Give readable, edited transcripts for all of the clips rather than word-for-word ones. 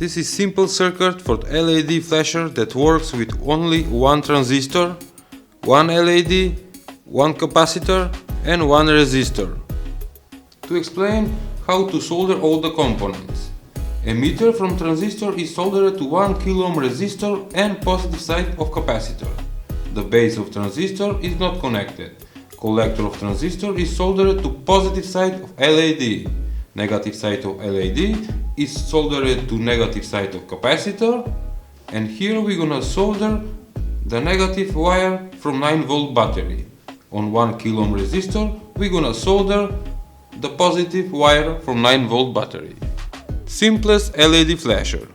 This is simple circuit for LED flasher that works with only one transistor, one LED, one capacitor and one resistor. To explain how to solder all the components. Emitter from transistor is soldered to 1 kΩ resistor and positive side of capacitor. The base of transistor is not connected. Collector of transistor is soldered to positive side of LED. Negative side of LED is soldered to negative side of capacitor. And here we're gonna solder the negative wire from 9V battery. On 1 kΩ resistor we're gonna solder the positive wire from 9V battery. Simplest LED flasher.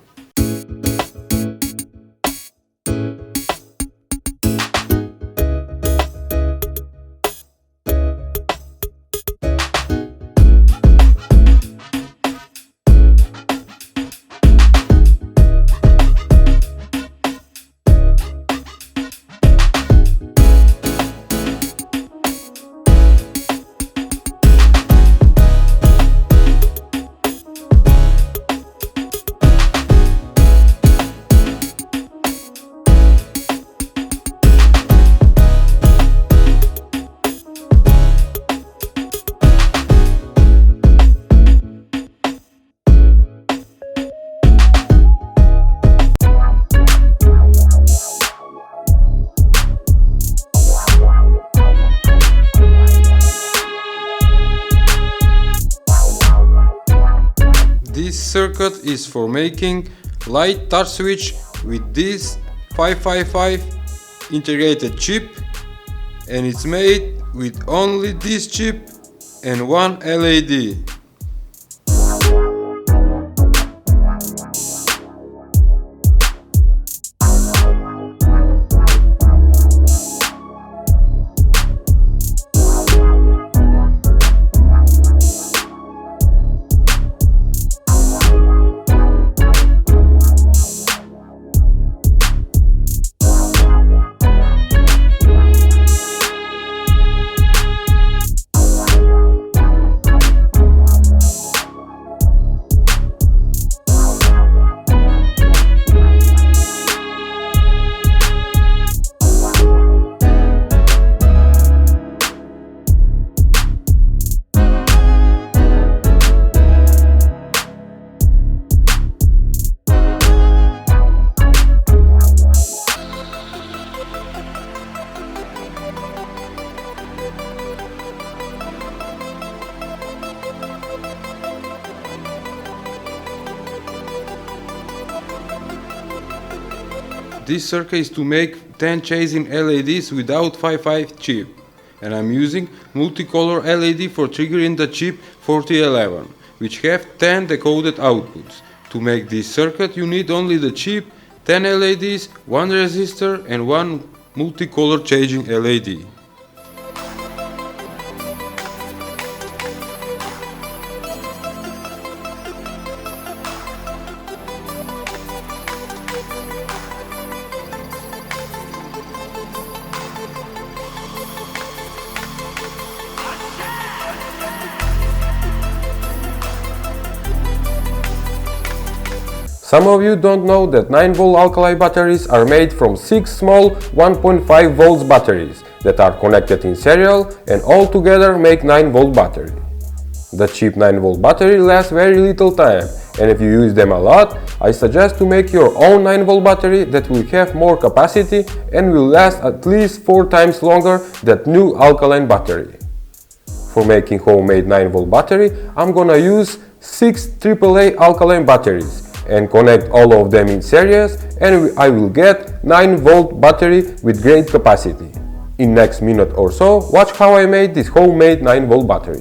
This circuit is for making light touch switch with this 555 integrated chip, and it's made with only this chip and one LED. This circuit is to make 10 chasing LEDs without 55 chip, and I'm using multicolor LED for triggering the chip 4011, which have 10 decoded outputs. To make this circuit you need only the chip, 10 LEDs, 1 resistor and 1 multicolor changing LED. Some of you don't know that 9V alkali batteries are made from 6 small 1.5V batteries that are connected in serial and all together make 9V battery. The cheap 9V battery lasts very little time, and if you use them a lot, I suggest to make your own 9V battery that will have more capacity and will last at least 4 times longer than new alkaline battery. For making homemade 9V battery, I'm gonna use 6 AAA alkaline batteries and connect all of them in series, and I will get 9V battery with great capacity. In next minute or so, watch how I made this homemade 9V battery.